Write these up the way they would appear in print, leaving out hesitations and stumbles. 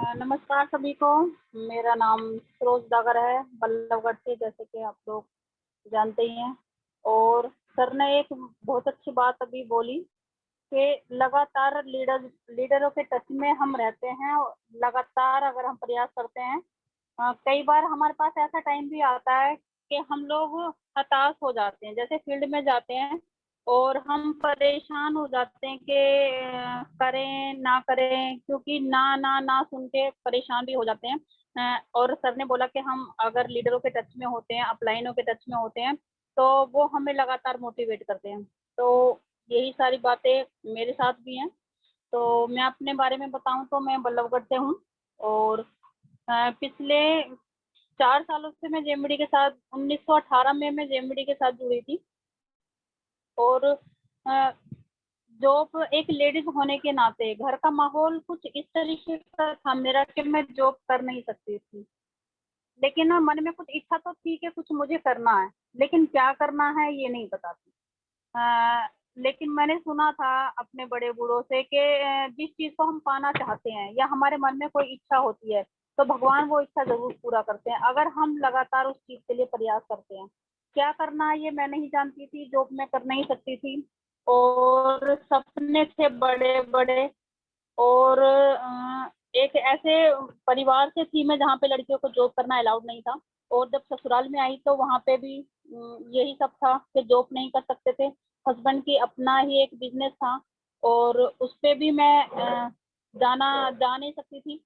नमस्कार सभी को। मेरा नाम सरोज डागर है, बल्लभगढ़ से, जैसे कि आप लोग जानते ही हैं। और सर ने एक बहुत अच्छी बात अभी बोली कि लगातार लीडरों के टच में हम रहते हैं और लगातार अगर हम प्रयास करते हैं। कई बार हमारे पास ऐसा टाइम भी आता है कि हम लोग हताश हो जाते हैं, जैसे फील्ड में जाते हैं और हम परेशान हो जाते हैं कि करें ना करें, क्योंकि ना ना ना सुन के परेशान भी हो जाते हैं। और सर ने बोला कि हम अगर लीडरों के टच में होते हैं, अपलाइनों के टच में होते हैं, तो वो हमें लगातार मोटिवेट करते हैं। तो यही सारी बातें मेरे साथ भी हैं। तो मैं अपने बारे में बताऊं तो मैं बल्लभगढ़ से हूँ। और पिछले 4 सालों से मैं जेएमडी के साथ 1918 में मैं जेएमडी के साथ जुड़ी थी। और जॉब एक लेडीज होने के नाते घर का माहौल कुछ इस तरीके का था मेरा कि मैं जॉब कर नहीं सकती थी। लेकिन मन में कुछ इच्छा तो थी कि कुछ मुझे करना है, लेकिन क्या करना है ये नहीं पता थी। लेकिन मैंने सुना था अपने बड़े बूढ़ों से कि जिस चीज को हम पाना चाहते हैं या हमारे मन में कोई इच्छा होती है, तो भगवान वो इच्छा जरूर पूरा करते हैं, अगर हम लगातार उस चीज के लिए प्रयास करते हैं। क्या करना है ये मैं नहीं जानती थी, जॉब में कर नहीं सकती थी। और सपने थे बड़े बड़े। और एक ऐसे परिवार से थी मैं जहाँ पे लड़कियों को जॉब करना अलाउड नहीं था। और जब ससुराल में आई तो वहाँ पे भी यही सब था कि जॉब नहीं कर सकते थे। हस्बैंड की अपना ही एक बिजनेस था और उस पे भी मैं जा नहीं सकती थी।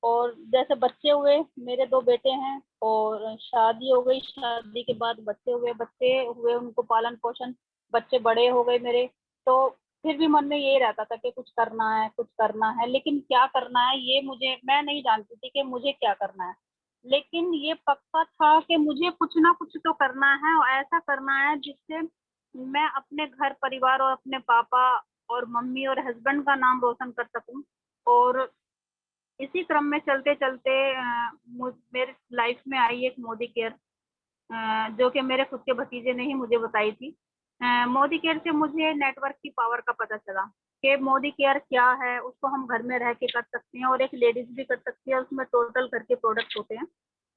और जैसे बच्चे हुए, मेरे 2 बेटे हैं और शादी हो गई, शादी के बाद बच्चे हुए उनको पालन पोषण, बच्चे बड़े हो गए मेरे। तो फिर भी मन में यही रहता था कि कुछ करना है, कुछ करना है, लेकिन क्या करना है ये मैं नहीं जानती थी कि मुझे क्या करना है। लेकिन ये पक्का था कि मुझे कुछ ना कुछ तो करना है और ऐसा करना है जिससे मैं अपने घर परिवार और अपने पापा और मम्मी और हस्बैंड का नाम रोशन कर सकूं। और इसी क्रम में चलते चलते मेरे लाइफ में आई एक मोदी केयर, जो कि मेरे खुद के भतीजे ने ही मुझे बताई थी। मोदी केयर से मुझे नेटवर्क की पावर का पता चला कि मोदी केयर क्या है, उसको हम घर में रह के कर सकते हैं और एक लेडीज भी कर सकती है। उसमें टोटल घर के प्रोडक्ट होते हैं,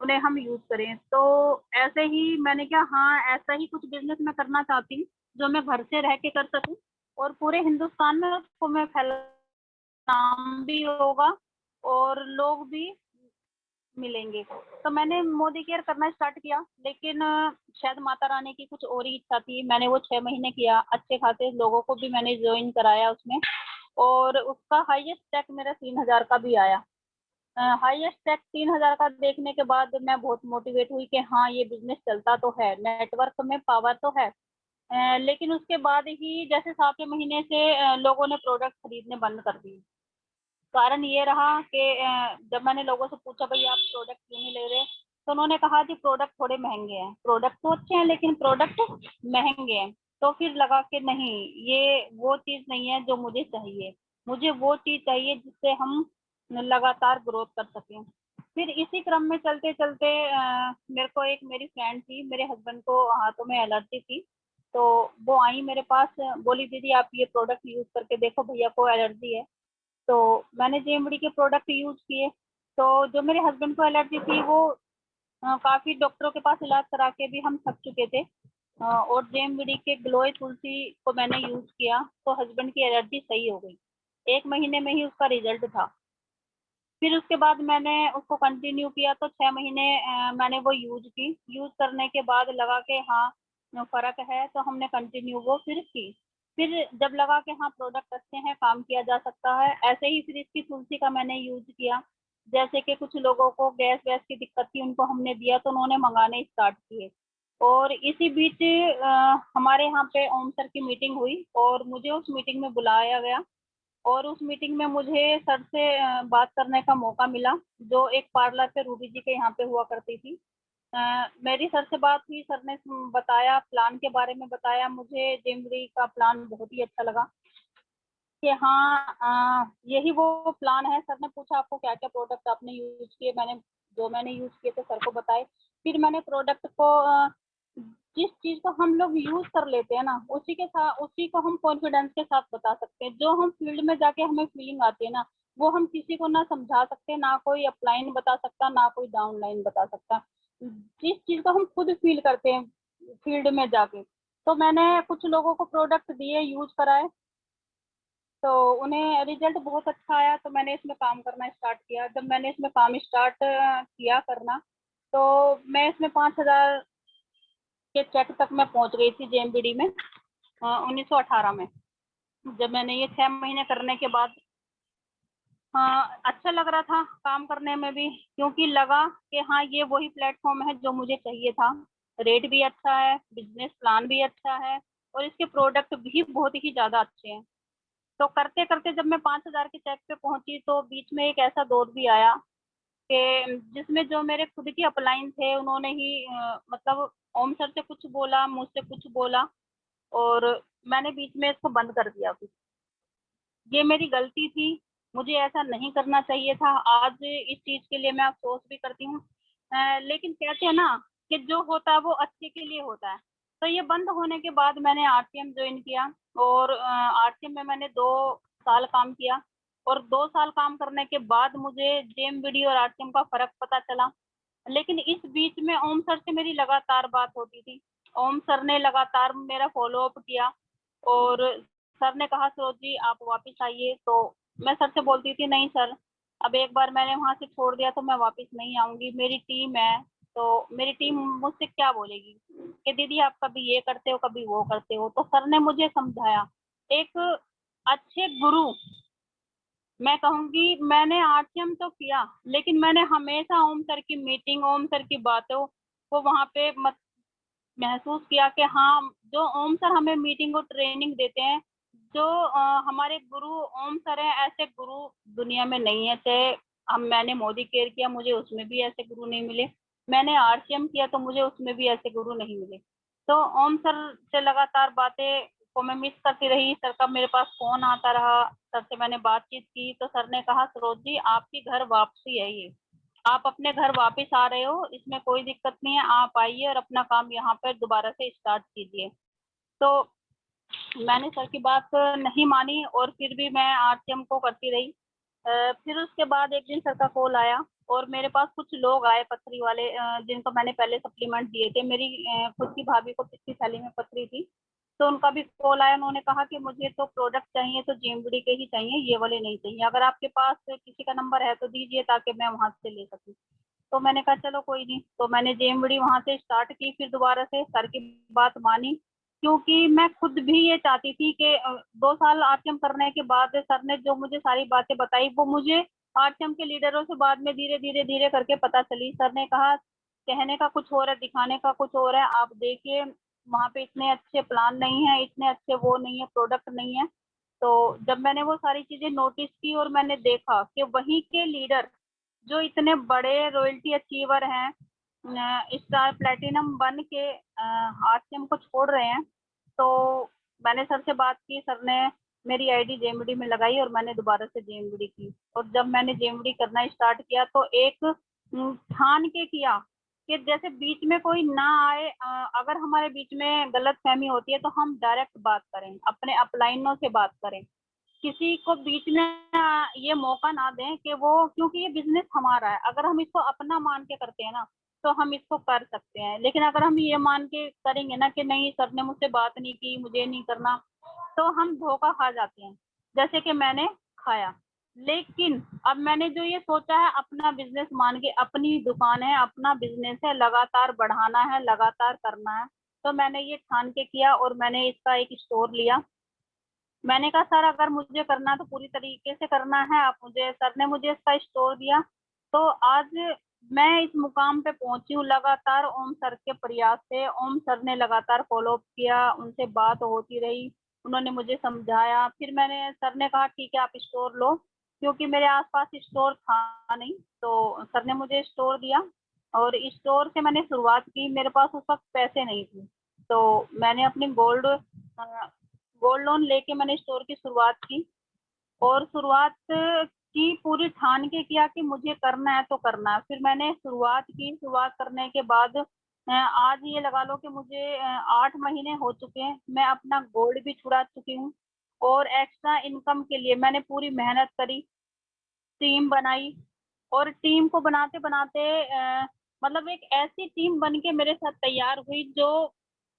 उन्हें हम यूज करें। तो ऐसे ही मैंने क्या, हाँ ऐसा ही कुछ बिजनेस मैं करना चाहती हूँ जो मैं घर से रह के कर सकूँ और पूरे हिंदुस्तान में उसको मैं फैला, नाम भी होगा और लोग भी मिलेंगे। तो मैंने मोदी केयर करना स्टार्ट किया, लेकिन शायद माता रानी की कुछ और ही इच्छा थी। मैंने वो 6 महीने किया, अच्छे खासे लोगों को भी मैंने ज्वाइन कराया उसमें। और उसका हाईएस्ट चेक मेरा 3,000 का भी आया। हाईएस्ट चेक 3,000 का देखने के बाद मैं बहुत मोटिवेट हुई कि हाँ ये बिजनेस चलता तो है, नेटवर्क में पावर तो है। लेकिन उसके बाद ही जैसे 7वें महीने से लोगों ने प्रोडक्ट खरीदने बंद कर दिए। कारण ये रहा कि जब मैंने लोगों से पूछा भाई आप प्रोडक्ट क्यों नहीं ले रहे, तो उन्होंने कहा कि प्रोडक्ट थोड़े महंगे हैं। प्रोडक्ट तो अच्छे हैं लेकिन प्रोडक्ट महंगे हैं। तो फिर लगा कि नहीं, ये वो चीज़ नहीं है जो मुझे चाहिए। मुझे वो चीज़ चाहिए जिससे हम लगातार ग्रोथ कर सकें। फिर इसी क्रम में चलते चलते मेरे को एक मेरी फ्रेंड थी, मेरे हस्बैंड को हाथों में एलर्जी थी। तो वो आई मेरे पास, बोली दीदी आप ये प्रोडक्ट यूज करके देखो, भैया को एलर्जी है। तो मैंने जेएमडी के प्रोडक्ट यूज किए। तो जो मेरे हस्बैंड को एलर्जी थी वो काफी डॉक्टरों के पास इलाज करा के भी हम थक चुके थे। और जेएमडी के ग्लोई तुलसी को मैंने यूज किया तो हस्बैंड की एलर्जी सही हो गई। 1 महीने में ही उसका रिजल्ट था। फिर उसके बाद मैंने उसको कंटिन्यू किया तो 6 महीने मैंने वो यूज की। यूज करने के बाद लगा कि हाँ फर्क है, तो हमने कंटिन्यू वो फिर की। फिर जब लगा कि हाँ प्रोडक्ट अच्छे हैं, काम किया जा सकता है, ऐसे ही फिर इसकी तुलसी का मैंने यूज किया। जैसे कि कुछ लोगों को गैस वैस की दिक्कत थी, उनको हमने दिया तो उन्होंने मंगाने स्टार्ट किए। और इसी बीच हमारे यहाँ पे ओम सर की मीटिंग हुई और मुझे उस मीटिंग में बुलाया गया। और उस मीटिंग में मुझे सर से बात करने का मौका मिला, जो एक पार्लर पे रूबी जी के यहाँ पे हुआ करती थी। मेरी सर से बात हुई, सर ने बताया, प्लान के बारे में बताया। मुझे जेमरी का प्लान बहुत ही अच्छा लगा कि हाँ यही वो प्लान है। सर ने पूछा आपको क्या क्या प्रोडक्ट आपने यूज किए, मैंने यूज किए थे सर को बताए। फिर मैंने प्रोडक्ट को जिस चीज को हम लोग यूज कर लेते हैं ना, उसी को हम कॉन्फिडेंस के साथ बता सकते हैं। जो हम फील्ड में जाके हमें फीलिंग आती है ना, वो हम किसी को ना समझा सकते, ना कोई अपलाइन बता सकता, ना कोई डाउनलाइन बता सकता। जिस चीज़ को हम खुद फ़ील करते हैं फील्ड में जाके। तो मैंने कुछ लोगों को प्रोडक्ट दिए, यूज़ कराए, तो उन्हें रिज़ल्ट बहुत अच्छा आया, तो मैंने इसमें काम करना स्टार्ट किया। जब मैंने इसमें काम स्टार्ट किया करना, तो मैं इसमें 5,000 के चेक तक मैं पहुँच गई थी जेएमबीडी में 1918 में। जब मैंने ये 6 महीने करने के बाद अच्छा लग रहा था काम करने में भी, क्योंकि लगा कि हाँ, ये वही प्लेटफ़ॉर्म है जो मुझे चाहिए था। रेट भी अच्छा है, बिज़नेस प्लान भी अच्छा है और इसके प्रोडक्ट भी बहुत ही ज़्यादा अच्छे हैं। तो करते-करते जब मैं 5,000 के चेक पे पहुँची, तो बीच में एक ऐसा दौर भी आया कि जिसमें जो मेरे खुद के अपलाइन थे, उन्होंने ही मतलब ओम सर से कुछ बोला, मुझसे कुछ बोला और मैंने बीच में इसको बंद कर दिया फिर। ये मेरी गलती थी, मुझे ऐसा नहीं करना चाहिए था। आज इस चीज़ के लिए मैं अफ़सोस भी करती हूँ। लेकिन कहते हैं ना कि जो होता है वो अच्छे के लिए होता है। तो ये बंद होने के बाद मैंने आरटीएम जॉइन किया और आरटीएम में मैंने 2 साल काम किया और 2 साल काम करने के बाद मुझे जेएमबीडी और आरटीएम का फ़र्क पता चला। लेकिन इस बीच में ओम सर से मेरी लगातार बात होती थी। ओम सर ने लगातार मेरा फ़ॉलो-अप किया और सर ने कहा, "सरोज जी, आप वापस आइए।" तो मैं सर से बोलती थी, "नहीं सर, अब एक बार मैंने वहाँ से छोड़ दिया तो मैं वापस नहीं आऊँगी। मेरी टीम है, तो मेरी टीम मुझसे क्या बोलेगी कि दीदी आप कभी ये करते हो, कभी वो करते हो।" तो सर ने मुझे समझाया। एक अच्छे गुरु, मैं कहूँगी, मैंने आरटीएम तो किया, लेकिन मैंने हमेशा ओम सर की मीटिंग, ओम सर की बातों को वहाँ पे महसूस किया कि हाँ, जो ओम सर हमें मीटिंग और ट्रेनिंग देते हैं, जो हमारे गुरु ओम सर हैं, ऐसे गुरु दुनिया में नहीं है। चाहे मैंने मोदी केयर किया, मुझे उसमें भी ऐसे गुरु नहीं मिले। मैंने आरसीएम किया तो मुझे उसमें भी ऐसे गुरु नहीं मिले। तो ओम सर से लगातार बातें को मैं मिस करती रही। सर का मेरे पास फ़ोन आता रहा, सर से मैंने बातचीत की तो सर ने कहा, "सरोज जी, आपकी घर वापसी है ये। आप अपने घर वापस आ रहे हो, इसमें कोई दिक्कत नहीं है, आप आइए और अपना काम यहाँ पर दोबारा से स्टार्ट कीजिए।" तो मैंने सर की बात नहीं मानी और फिर भी मैं आरटीएम को करती रही। फिर उसके बाद एक दिन सर का कॉल आया और मेरे पास कुछ लोग आए पथरी वाले, जिनको मैंने पहले सप्लीमेंट दिए थे। मेरी खुद की भाभी को पिछली थैली में पथरी थी, तो उनका भी कॉल आया। उन्होंने कहा कि मुझे तो प्रोडक्ट चाहिए तो जेएमबीडी के ही चाहिए, ये वाले नहीं चाहिए। अगर आपके पास किसी का नंबर है तो दीजिए ताकि मैं वहाँ से ले सकूँ। तो मैंने कहा चलो कोई नहीं, तो मैंने जेएमबीडी वहाँ से स्टार्ट की। फिर दोबारा से सर की बात मानी, क्योंकि मैं खुद भी ये चाहती थी कि 2 साल आरटीएम करने के बाद सर ने जो मुझे सारी बातें बताई, वो मुझे आरटीएम के लीडरों से बाद में धीरे-धीरे करके पता चली। सर ने कहा, कहने का कुछ और है, दिखाने का कुछ और है। आप देखिए, वहाँ पे इतने अच्छे प्लान नहीं है, इतने अच्छे वो नहीं है, प्रोडक्ट नहीं है। तो जब मैंने वो सारी चीज़ें नोटिस की और मैंने देखा कि वहीं के लीडर जो इतने बड़े रॉयल्टी अचीवर हैं, स्टार प्लैटिनम बन के आरसीएम को छोड़ रहे हैं, तो मैंने सर से बात की। सर ने मेरी आईडी जेएमबीडी में लगाई और मैंने दोबारा से जेएमबीडी की। और जब मैंने जेएमबीडी करना स्टार्ट किया तो एक ठान के किया कि जैसे बीच में कोई ना आए। अगर हमारे बीच में गलतफहमी होती है तो हम डायरेक्ट बात करें, अपने अपलाइनों से बात करें। किसी को बीच में ये मौका ना दें कि वो, क्योंकि ये बिज़नेस हमारा है, अगर हम इसको अपना मान के करते हैं ना, तो हम इसको कर सकते हैं। लेकिन अगर हम ये मान के करेंगे ना कि नहीं सर ने मुझसे बात नहीं की, मुझे नहीं करना, तो हम धोखा खा जाते हैं, जैसे कि मैंने खाया। लेकिन अब मैंने जो ये सोचा है, अपना बिज़नेस मान के, अपनी दुकान है, अपना बिज़नेस है, लगातार बढ़ाना है, लगातार करना है, तो मैंने ये ठान के किया और मैंने इसका एक स्टोर लिया। मैंने कहा सर अगर मुझे करना है तो पूरी तरीके से करना है, आप मुझे, सर ने मुझे इसका स्टोर दिया। तो आज मैं इस मुकाम पे पहुँची हूँ लगातार ओम सर के प्रयास से। ओम सर ने लगातार फ़ॉलो अप किया, उनसे बात होती रही, उन्होंने मुझे समझाया। फिर मैंने, सर ने कहा ठीक है आप स्टोर लो, क्योंकि मेरे आस-पास स्टोर था नहीं, तो सर ने मुझे स्टोर दिया और स्टोर से मैंने शुरुआत की। मेरे पास उस वक़्त पैसे नहीं थे, तो मैंने अपनी गोल्ड लोन लेके मैंने स्टोर की शुरुआत की और शुरुआत की पूरी ठान के किया कि मुझे करना है तो करना है। फिर मैंने शुरुआत की, शुरुआत करने के बाद आज ये लगा लो कि मुझे 8 महीने हो चुके हैं। मैं अपना गोल्ड भी छुड़ा चुकी हूँ और एक्स्ट्रा इनकम के लिए मैंने पूरी मेहनत करी। टीम बनाई और टीम को बनाते बनाते मतलब एक ऐसी टीम बन के मेरे साथ तैयार हुई जो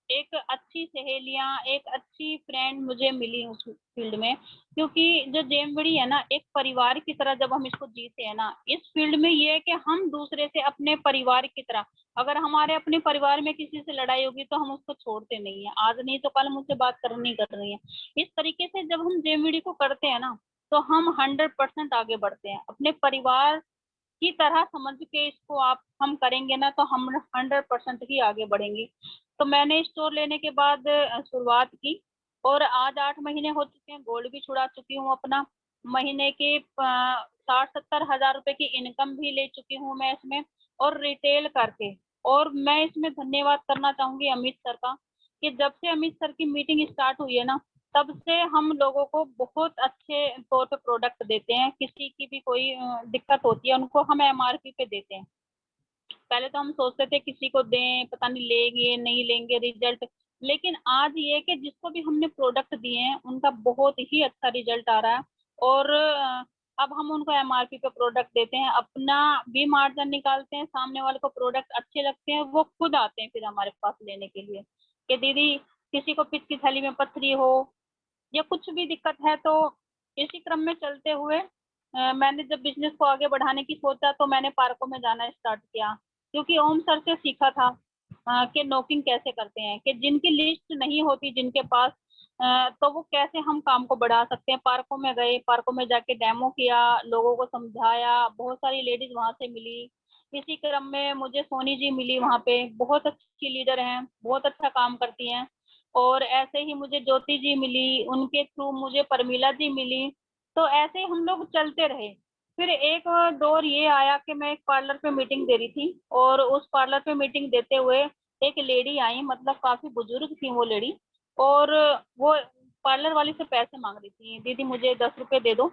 एक अच्छी सहेलियां, एक अच्छी फ्रेंड मुझे मिली उस फील्ड में। क्योंकि जो जेएमबीडी है ना, एक परिवार की तरह जब हम इसको जीते हैं ना, इस फील्ड में ये है कि हम दूसरे से अपने परिवार की तरह, अगर हमारे अपने परिवार में किसी से लड़ाई होगी तो हम उसको छोड़ते नहीं है, आज नहीं तो कल मुझसे बात करनी कर रही है। इस तरीके से जब हम जेएमबीडी को करते हैं ना, तो हम 100% आगे बढ़ते हैं। अपने परिवार की तरह समझ के इसको आप हम करेंगे ना, तो हम 100% ही आगे बढ़ेंगे। तो मैंने स्टोर लेने के बाद शुरुआत की और आज 8 महीने हो चुके हैं, गोल्ड भी छुड़ा चुकी हूँ अपना। महीने के 60-70 हज़ार रुपए की इनकम भी ले चुकी हूँ मैं इसमें, और रिटेल करके। और मैं इसमें धन्यवाद करना चाहूंगी अमित सर का, कि जब से अमित सर की मीटिंग स्टार्ट हुई है ना, तब से हम लोगों को बहुत अच्छे तौर पे प्रोडक्ट देते हैं। किसी की भी कोई दिक्कत होती है, उनको हम एमआरपी पे देते हैं। पहले तो हम सोचते थे किसी को दें, पता नहीं लेंगे नहीं लेंगे रिजल्ट, लेकिन आज ये कि जिसको भी हमने प्रोडक्ट दिए हैं उनका बहुत ही अच्छा रिजल्ट आ रहा है। और अब हम उनको एमआरपी पे प्रोडक्ट देते हैं, अपना भी मार्जिन निकालते हैं, सामने वाले को प्रोडक्ट अच्छे लगते हैं, वो खुद आते हैं फिर हमारे पास लेने के लिए कि दीदी किसी को पित्त की थैली में पथरी हो या कुछ भी दिक्कत है। तो इसी क्रम में चलते हुए मैंने जब बिजनेस को आगे बढ़ाने की सोचा, तो मैंने पार्कों में जाना स्टार्ट किया, क्योंकि ओम सर से सीखा था कि नोकिंग कैसे करते हैं, कि जिनकी लिस्ट नहीं होती जिनके पास, तो वो कैसे हम काम को बढ़ा सकते हैं। पार्कों में गए, पार्कों में जाके डेमो किया, लोगों को समझाया, बहुत सारी लेडीज वहां से मिली। इसी क्रम में मुझे सोनी जी मिली, वहां पे बहुत अच्छी लीडर हैं, बहुत अच्छा काम करती हैं। और ऐसे ही मुझे ज्योति जी मिली, उनके थ्रू मुझे परमिला जी मिली। तो ऐसे ही हम लोग चलते रहे। फिर एक दौर ये आया कि मैं एक पार्लर पे मीटिंग दे रही थी, और उस पार्लर पे मीटिंग देते हुए एक लेडी आई, मतलब काफी बुजुर्ग थी वो लेडी, और वो पार्लर वाली से पैसे मांग रही थी, दीदी मुझे 10 रुपए दे दो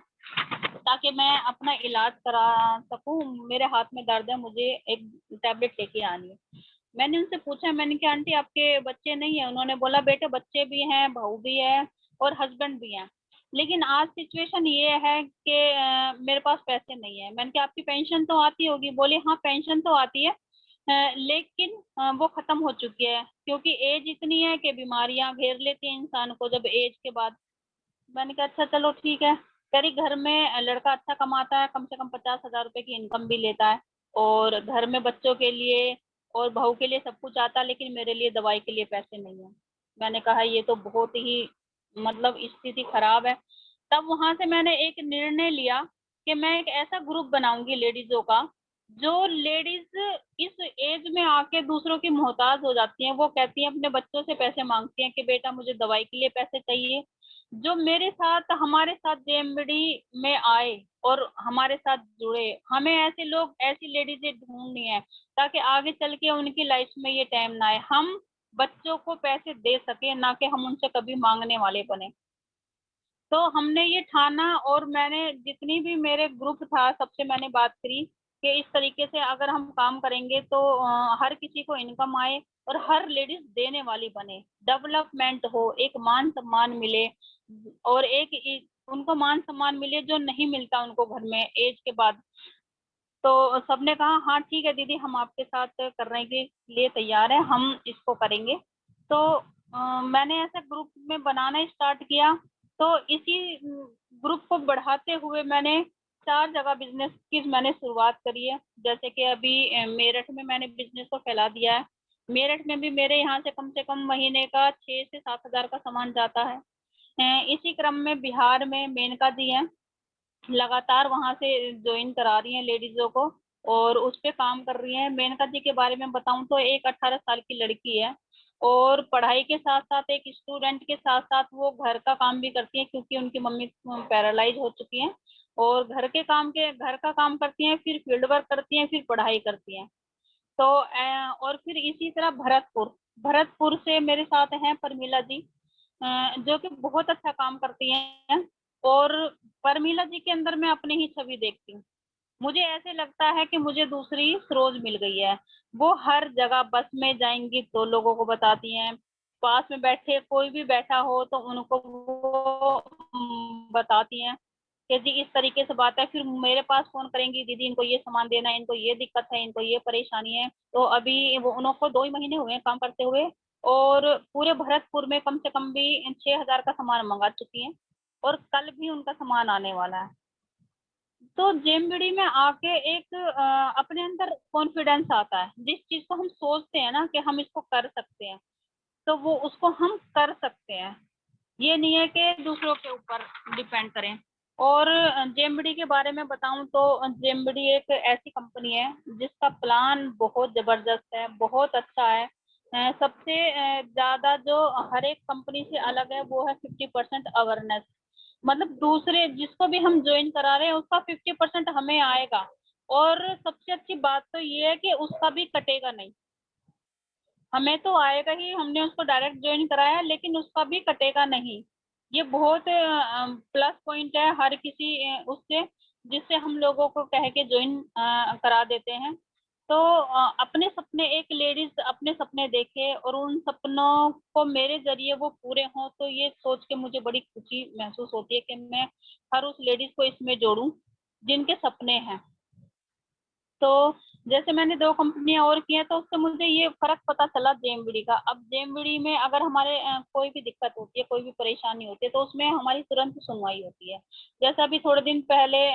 ताकि मैं अपना इलाज करा सकूं, मेरे हाथ में दर्द है, मुझे एक टैबलेट लेके आनी है। मैंने उनसे पूछा, मैंने कहा आंटी आपके बच्चे नहीं है? उन्होंने बोला बेटे बच्चे भी हैं, बहू भी है और हस्बैंड भी हैं, लेकिन आज सिचुएशन ये है कि मेरे पास पैसे नहीं है। मैंने कहा आपकी पेंशन तो आती होगी? बोले हाँ पेंशन तो आती है, लेकिन वो खत्म हो चुकी है, क्योंकि एज इतनी है कि बीमारियां घेर लेती हैं इंसान को जब एज के बाद। मैंने कहा अच्छा चलो ठीक है। करी घर में लड़का अच्छा कमाता है, कम से कम 50 हज़ार रुपए की इनकम भी लेता है, और घर में बच्चों के लिए और बहू के लिए सब कुछ आता है, लेकिन मेरे लिए दवाई के लिए पैसे नहीं है। मैंने कहा ये तो बहुत ही मतलब स्थिति खराब है। तब वहां से मैंने एक निर्णय लिया कि मैं एक ऐसा ग्रुप बनाऊंगी लेडीजों का, जो लेडीज इस एज में आके दूसरों की मोहताज हो जाती हैं, वो कहती हैं अपने बच्चों से पैसे मांगती हैं कि बेटा मुझे दवाई के लिए पैसे चाहिए, जो मेरे साथ हमारे साथ जेएमबीडी में आए और हमारे साथ जुड़े। हमें ऐसे लोग, ऐसी लेडीजें ढूंढनी है ताकि आगे चल के उनकी लाइफ में ये टाइम ना आए, हम बच्चों को पैसे दे सके, ना कि हम उनसे कभी मांगने वाले बने। तो हमने ये ठाना, और मैंने जितनी भी मेरे ग्रुप था सबसे मैंने बात करी कि इस तरीके से अगर हम काम करेंगे तो हर किसी को इनकम आए और हर लेडीज देने वाली बने, डेवलपमेंट हो, एक मान सम्मान मिले, और उनको मान सम्मान मिले जो नहीं मिलता उनको घर में एज के बाद। तो सबने कहा हाँ ठीक है दीदी, हम आपके साथ करने के लिए तैयार है, हम इसको करेंगे। तो मैंने ऐसा ग्रुप में बनाना स्टार्ट किया। तो इसी ग्रुप को बढ़ाते हुए मैंने 4 जगह बिजनेस की मैंने शुरुआत करी है। जैसे कि अभी मेरठ में मैंने बिजनेस को फैला दिया है। मेरठ में भी मेरे यहाँ से कम महीने का 6 से 7 हज़ार का सामान जाता है। इसी क्रम में बिहार में मेनका जी हैं, लगातार वहां से ज्वाइन करा रही हैं लेडीजों को और उस पे काम कर रही हैं। मेनका जी के बारे में बताऊं तो एक 18 साल की लड़की है, और पढ़ाई के साथ साथ एक स्टूडेंट के साथ साथ वो घर का काम भी करती है, क्योंकि उनकी मम्मी पैरालाइज हो चुकी हैं। और घर का काम करती हैं, फिर फील्ड वर्क करती हैं, फिर पढ़ाई करती हैं। तो और फिर इसी तरह भरतपुर भरतपुर से मेरे साथ हैं परमिला जी, जो कि बहुत अच्छा काम करती हैं। और परमिला जी के अंदर मैं अपनी ही छवि देखती हूँ। मुझे ऐसे लगता है कि मुझे दूसरी सरोज मिल गई है। वो हर जगह बस में जाएंगी तो लोगों को बताती हैं, पास में बैठे कोई भी बैठा हो तो उनको वो बताती हैं। कि जी इस तरीके से बात है, फिर मेरे पास फ़ोन करेंगी, दीदी इनको ये सामान देना है, इनको ये दिक्कत है, इनको ये परेशानी है। तो अभी वो उनको 2 ही महीने हुए हैं काम करते हुए और पूरे भरतपुर में कम से कम भी 6,000 का सामान मँगा चुकी हैं और कल भी उनका सामान आने वाला है। तो जेएमबीडी में आके एक अपने अंदर कॉन्फिडेंस आता है। जिस चीज़ को हम सोचते हैं ना कि हम इसको कर सकते हैं, तो वो उसको हम कर सकते हैं। ये नहीं है कि दूसरों के ऊपर डिपेंड करें। और जेएमबीडी के बारे में बताऊँ तो जेएमबीडी एक ऐसी कंपनी है जिसका प्लान बहुत ज़बरदस्त है, बहुत अच्छा है। सबसे ज़्यादा जो हर एक कंपनी से अलग है वो है 50% अवेयरनेस। मतलब दूसरे जिसको भी हम जॉइन करा रहे हैं उसका 50% हमें आएगा और सबसे अच्छी बात तो ये है कि उसका भी कटेगा नहीं। हमें तो आएगा ही, हमने उसको डायरेक्ट जॉइन कराया है लेकिन उसका भी कटेगा नहीं। ये बहुत प्लस पॉइंट है हर किसी उससे जिससे हम लोगों को कह के जॉइन करा देते हैं। तो अपने सपने एक लेडीज़ अपने सपने देखे और उन सपनों को मेरे ज़रिए वो पूरे हों, तो ये सोच के मुझे बड़ी खुशी महसूस होती है कि मैं हर उस लेडीज़ को इसमें जोड़ूँ, जिनके सपने हैं। तो जैसे मैंने 2 कंपनियाँ और की हैं, तो उससे मुझे ये फ़र्क पता चला जेएमबीडी का। अब जेएमबीडी में अगर हमारे कोई भी दिक्कत होती है, कोई भी परेशानी होती है, तो उसमें हमारी तुरंत सुनवाई होती है। जैसे अभी थोड़े दिन पहले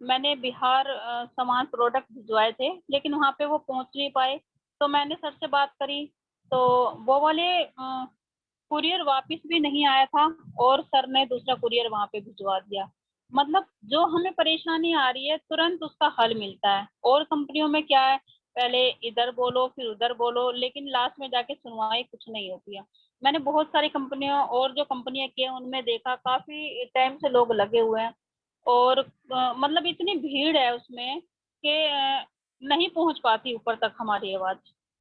मैंने बिहार सामान प्रोडक्ट भिजवाए थे, लेकिन वहाँ पे वो पहुँच नहीं पाए, तो मैंने सर से बात करी, तो वो वाले कुरियर वापिस भी नहीं आया था और सर ने दूसरा कुरियर वहाँ पे भिजवा दिया। मतलब जो हमें परेशानी आ रही है तुरंत उसका हल मिलता है और कंपनियों में क्या है पहले इधर बोलो फिर उधर बोलो लेकिन लास्ट में जाके सुनवाई कुछ नहीं होती है। मैंने बहुत सारी कंपनियों और जो कंपनियाँ की हैं उनमें देखा काफ़ी टाइम से लोग लगे हुए हैं और मतलब इतनी भीड़ है उसमें कि नहीं पहुँच पाती ऊपर तक हमारी आवाज़।